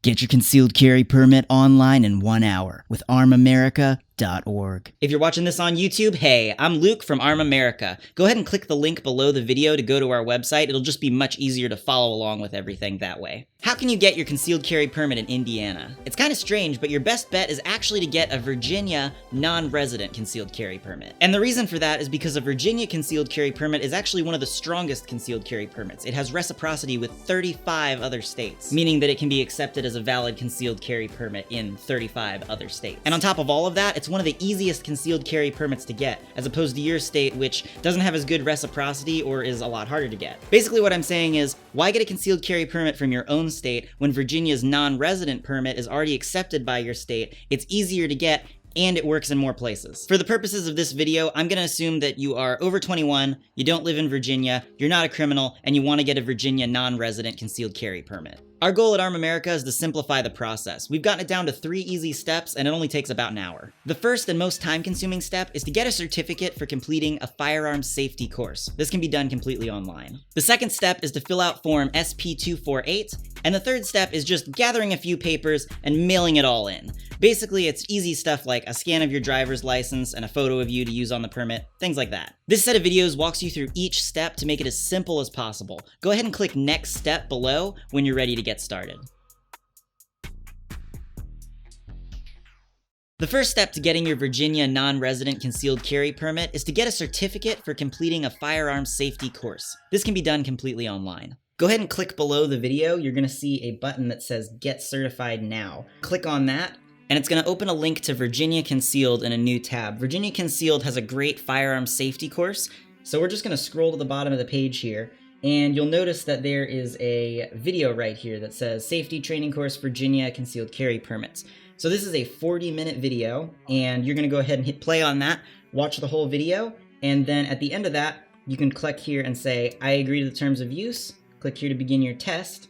Get your concealed carry permit online in 1 hour with armamerica.org. If you're watching this on YouTube, hey, I'm Luke from Arm America. Go ahead and click the link below the video to go to our website. It'll just be much easier to follow along with everything that way. How can you get your concealed carry permit in Indiana? It's kind of strange, but your best bet is actually to get a Virginia non-resident concealed carry permit. And the reason for that is because a Virginia concealed carry permit is actually one of the strongest concealed carry permits. It has reciprocity with 35 other states, meaning that it can be accepted as a valid concealed carry permit in 35 other states. And on top of all of that, it's one of the easiest concealed carry permits to get, as opposed to your state, which doesn't have as good reciprocity or is a lot harder to get. Basically what I'm saying is, why get a concealed carry permit from your own state when Virginia's non-resident permit is already accepted by your state? It's easier to get, and it works in more places. For the purposes of this video, I'm gonna assume that you are over 21, you don't live in Virginia, you're not a criminal, and you wanna get a Virginia non-resident concealed carry permit. Our goal at Arm America is to simplify the process. We've gotten it down to 3 easy steps, and it only takes about an hour. The first and most time-consuming step is to get a certificate for completing a firearm safety course. This can be done completely online. The second step is to fill out Form SP248, and the third step is just gathering a few papers and mailing it all in. Basically, it's easy stuff like a scan of your driver's license and a photo of you to use on the permit, things like that. This set of videos walks you through each step to make it as simple as possible. Go ahead and click next step below when you're ready to get started. The first step to getting your Virginia non-resident concealed carry permit is to get a certificate for completing a firearm safety course. This can be done completely online. Go ahead and click below the video. You're gonna see a button that says Get Certified Now. Click on that, and it's gonna open a link to Virginia Concealed in a new tab. Virginia Concealed has a great firearm safety course, so we're just gonna scroll to the bottom of the page here, and you'll notice that there is a video right here that says Safety Training Course Virginia Concealed Carry Permits. So this is a 40-minute video, and you're gonna go ahead and hit play on that, watch the whole video, and then at the end of that, you can click here and say, I agree to the terms of use. Click here to begin your test,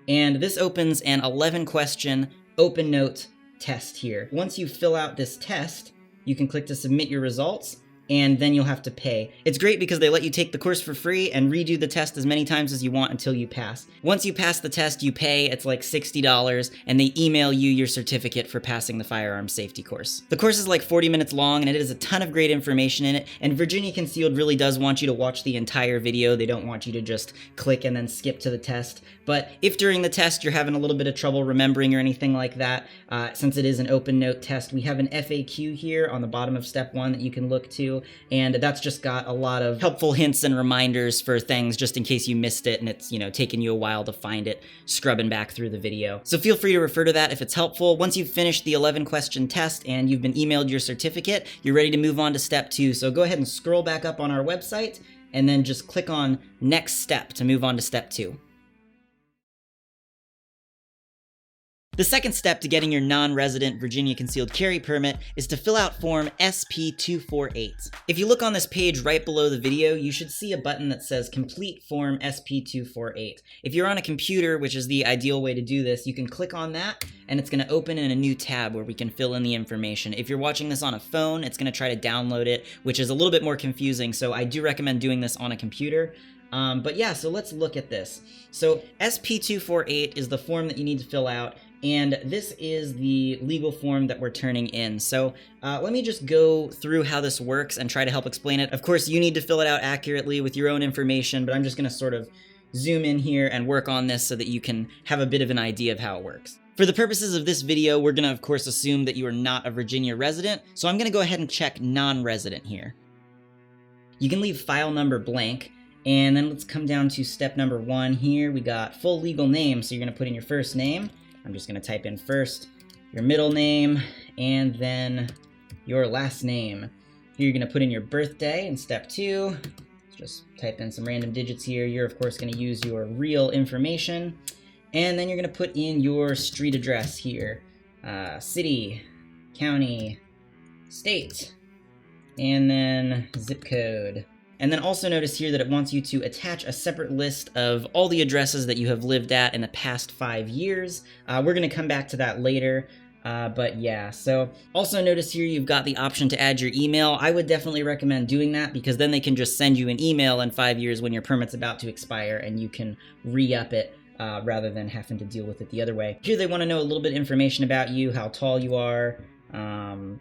and this opens an 11-question open note test here. Once you fill out this test, you can click to submit your results, and then you'll have to pay. It's great because they let you take the course for free and redo the test as many times as you want until you pass. Once you pass the test, you pay. It's like $60, and they email you your certificate for passing the firearm safety course. The course is like 40 minutes long, and it has a ton of great information in it, and Virginia Concealed really does want you to watch the entire video. They don't want you to just click and then skip to the test. But if during the test you're having a little bit of trouble remembering or anything like that, since it is an open note test, we have an FAQ here on the bottom of step 1 that you can look to, and that's just got a lot of helpful hints and reminders for things just in case you missed it and it's, taken you a while to find it, scrubbing back through the video. So feel free to refer to that if it's helpful. Once you've finished the 11-question test and you've been emailed your certificate, you're ready to move on to step 2. So go ahead and scroll back up on our website and then just click on Next Step to move on to step 2. The second step to getting your non-resident Virginia concealed carry permit is to fill out Form SP248. If you look on this page right below the video, you should see a button that says Complete Form SP248. If you're on a computer, which is the ideal way to do this, you can click on that, and it's going to open in a new tab where we can fill in the information. If you're watching this on a phone, it's going to try to download it, which is a little bit more confusing, so I do recommend doing this on a computer. But yeah, so let's look at this. So SP248 is the form that you need to fill out, and this is the legal form that we're turning in. So let me just go through how this works and try to help explain it. Of course, you need to fill it out accurately with your own information, but I'm just gonna sort of zoom in here and work on this so that you can have a bit of an idea of how it works. For the purposes of this video, we're gonna of course assume that you are not a Virginia resident, so I'm gonna go ahead and check non-resident here. You can leave file number blank, and then let's come down to step number 1 here. We got full legal name, so you're gonna put in your first name. I'm just gonna type in first, your middle name, and then your last name. Here you're gonna put in your birthday in step 2. Just type in some random digits here. You're of course gonna use your real information. And then you're gonna put in your street address here. City, county, state, and then zip code. And then also notice here that it wants you to attach a separate list of all the addresses that you have lived at in the past 5 years. We're gonna come back to that later. But yeah, so also notice here you've got the option to add your email. I would definitely recommend doing that because then they can just send you an email in 5 years when your permit's about to expire and you can re-up it rather than having to deal with it the other way. Here they want to know a little bit of information about you, how tall you are,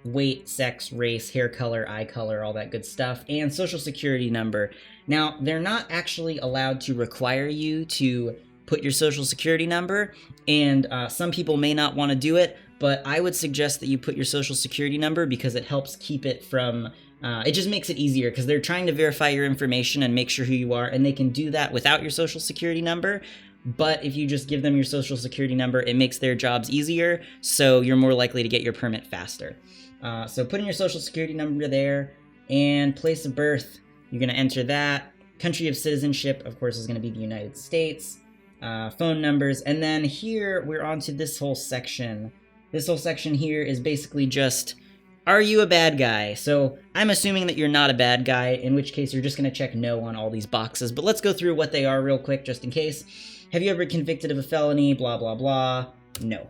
weight, sex, race, hair color, eye color, all that good stuff, and social security number. Now, they're not actually allowed to require you to put your social security number, and some people may not want to do it, but I would suggest that you put your social security number because it helps keep it from, it just makes it easier because they're trying to verify your information and make sure who you are, and they can do that without your social security number. But if you just give them your social security number, it makes their jobs easier, so you're more likely to get your permit faster. So put in your social security number there, and place of birth, you're going to enter that. Country of citizenship, of course, is going to be the United States. Phone numbers, and then here we're on to this whole section. This whole section here is basically just, are you a bad guy? So I'm assuming that you're not a bad guy, in which case you're just going to check no on all these boxes, but let's go through what they are real quick just in case. Have you ever been convicted of a felony? Blah, blah, blah. No.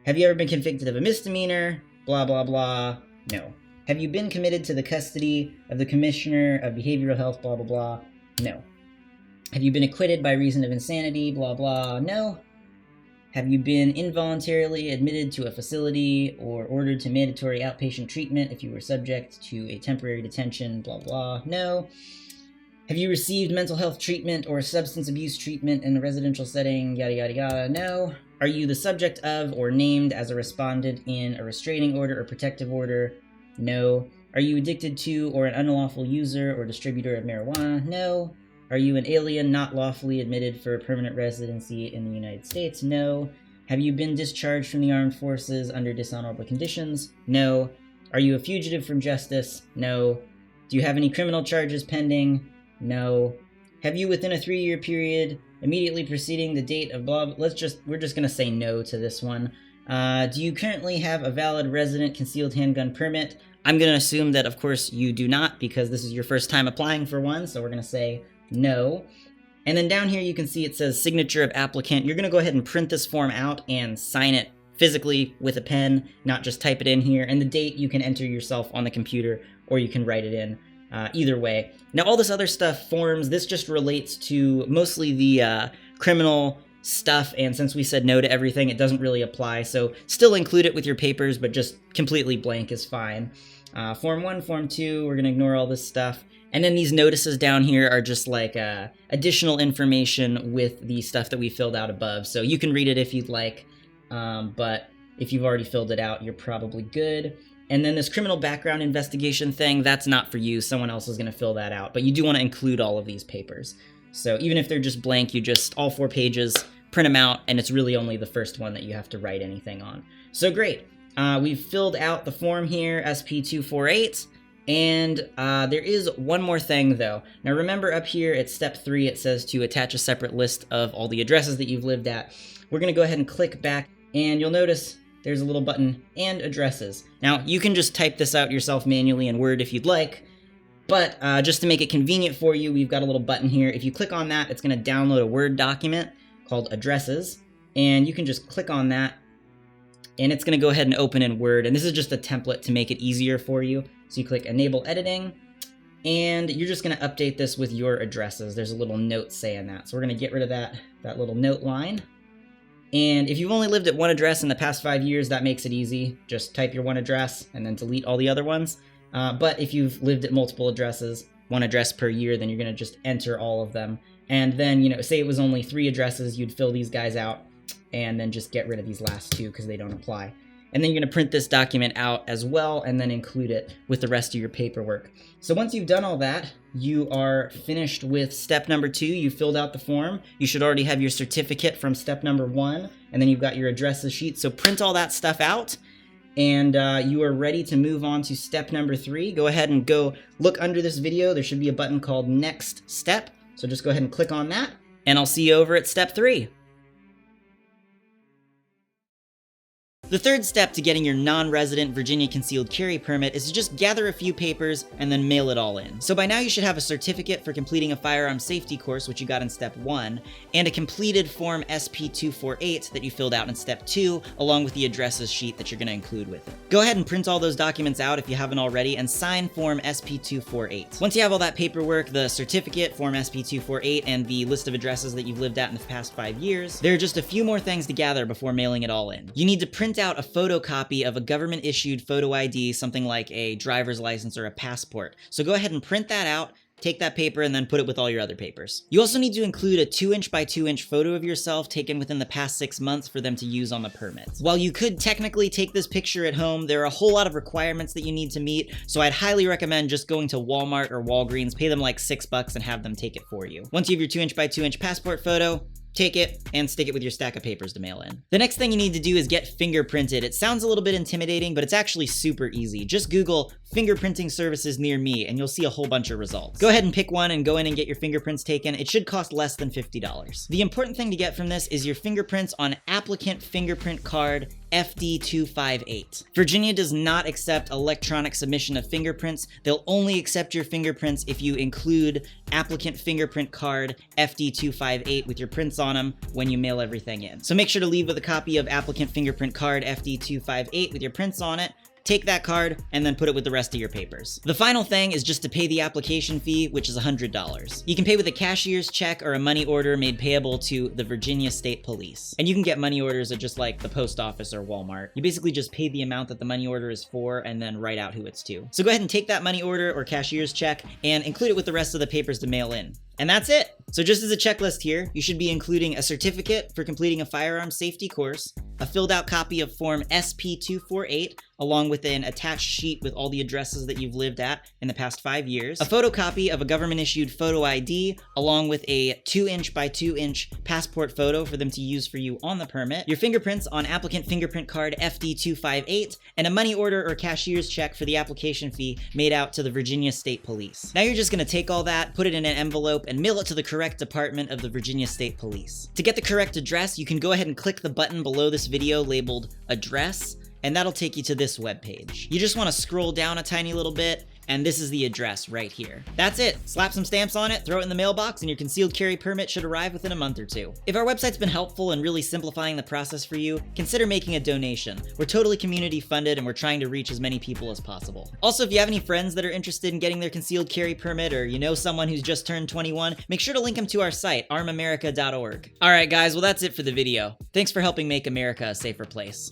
Have you ever been convicted of a misdemeanor? Blah, blah, blah. No. Have you been committed to the custody of the Commissioner of Behavioral Health? Blah, blah, blah. No. Have you been acquitted by reason of insanity? Blah, blah. No. Have you been involuntarily admitted to a facility or ordered to mandatory outpatient treatment if you were subject to a temporary detention? Blah, blah. No. Have you received mental health treatment or substance abuse treatment in a residential setting? Yada, yada, yada. No. Are you the subject of or named as a respondent in a restraining order or protective order? No. Are you addicted to or an unlawful user or distributor of marijuana? No. Are you an alien not lawfully admitted for permanent residency in the United States? No. Have you been discharged from the armed forces under dishonorable conditions? No. Are you a fugitive from justice? No. Do you have any criminal charges pending? No. Have you within a 3-year period immediately preceding the date of blah, we're just going to say no to this one. Do you currently have a valid resident concealed handgun permit? I'm going to assume that, of course, you do not because this is your first time applying for one, so we're going to say no. And then down here you can see it says signature of applicant. You're going to go ahead and print this form out and sign it physically with a pen, not just type it in here. And the date you can enter yourself on the computer or you can write it in. Either way. Now all this other stuff, forms, this just relates to mostly the criminal stuff, and since we said no to everything, it doesn't really apply, so still include it with your papers, but just completely blank is fine. Form 1, Form 2, we're going to ignore all this stuff. And then these notices down here are just like additional information with the stuff that we filled out above, so you can read it if you'd like, but if you've already filled it out, you're probably good. And then this criminal background investigation thing, that's not for you. Someone else is going to fill that out. But you do want to include all of these papers. So even if they're just blank, you just, all 4 pages, print them out, and it's really only the first one that you have to write anything on. So great. We've filled out the form here, SP248. And there is one more thing, though. Now remember up here at step 3, it says to attach a separate list of all the addresses that you've lived at. We're going to go ahead and click back, and you'll notice there's a little button, and addresses. Now, you can just type this out yourself manually in Word if you'd like, but just to make it convenient for you, we've got a little button here. If you click on that, it's going to download a Word document called addresses, and you can just click on that, and it's going to go ahead and open in Word, and this is just a template to make it easier for you. So you click Enable Editing, and you're just going to update this with your addresses. There's a little note saying that, so we're going to get rid of that little note line. And if you've only lived at one address in the past 5 years, that makes it easy. Just type your one address and then delete all the other ones. But if you've lived at multiple addresses, one address per year, then you're going to just enter all of them. And then, you know, say it was only 3 addresses, you'd fill these guys out and then just get rid of these last 2 because they don't apply. And then you're going to print this document out as well and then include it with the rest of your paperwork. So once you've done all that, you are finished with step number 2. You filled out the form. You should already have your certificate from step number 1, and then you've got your addresses sheet. So print all that stuff out, and you are ready to move on to step number 3. Go ahead and go look under this video. There should be a button called Next Step. So just go ahead and click on that, and I'll see you over at step 3. The third step to getting your non-resident Virginia concealed carry permit is to just gather a few papers and then mail it all in. So by now you should have a certificate for completing a firearm safety course, which you got in step 1, and a completed form SP248 that you filled out in step 2, along with the addresses sheet that you're going to include with it. Go ahead and print all those documents out if you haven't already and sign form SP248. Once you have all that paperwork, the certificate, form SP248, and the list of addresses that you've lived at in the past 5 years, there are just a few more things to gather before mailing it all in. You need to print out a photocopy of a government-issued photo ID, something like a driver's license or a passport. So go ahead and print that out, take that paper, and then put it with all your other papers. You also need to include a 2" by 2" photo of yourself taken within the past 6 months for them to use on the permit. While you could technically take this picture at home, there are a whole lot of requirements that you need to meet, so I'd highly recommend just going to Walmart or Walgreens, pay them like $6 and have them take it for you. Once you have your 2" by 2" passport photo, take it and stick it with your stack of papers to mail in. The next thing you need to do is get fingerprinted. It sounds a little bit intimidating, but it's actually super easy. Just Google fingerprinting services near me and you'll see a whole bunch of results. Go ahead and pick one and go in and get your fingerprints taken. It should cost less than $50. The important thing to get from this is your fingerprints on applicant fingerprint card FD258. Virginia does not accept electronic submission of fingerprints. They'll only accept your fingerprints if you include applicant fingerprint card FD258 with your prints on them when you mail everything in. So make sure to leave with a copy of applicant fingerprint card FD258 with your prints on it. Take that card, and then put it with the rest of your papers. The final thing is just to pay the application fee, which is $100. You can pay with a cashier's check or a money order made payable to the Virginia State Police. And you can get money orders at just like the post office or Walmart. You basically just pay the amount that the money order is for and then write out who it's to. So go ahead and take that money order or cashier's check and include it with the rest of the papers to mail in. And that's it. So just as a checklist here, you should be including a certificate for completing a firearm safety course, a filled out copy of form SP248, along with an attached sheet with all the addresses that you've lived at in the past 5 years, a photocopy of a government-issued photo ID, along with a 2" by 2" passport photo for them to use for you on the permit, your fingerprints on applicant fingerprint card FD258, and a money order or cashier's check for the application fee made out to the Virginia State Police. Now you're just going to take all that, put it in an envelope, and mail it to the correct department of the Virginia State Police. To get the correct address, you can go ahead and click the button below this video labeled Address, and that'll take you to this webpage. You just want to scroll down a tiny little bit, and this is the address right here. That's it. Slap some stamps on it, throw it in the mailbox, and your concealed carry permit should arrive within a month or 2. If our website's been helpful in really simplifying the process for you, consider making a donation. We're totally community funded, and we're trying to reach as many people as possible. Also, if you have any friends that are interested in getting their concealed carry permit, or you know someone who's just turned 21, make sure to link them to our site, armamerica.org. All right, guys, well that's it for the video. Thanks for helping make America a safer place.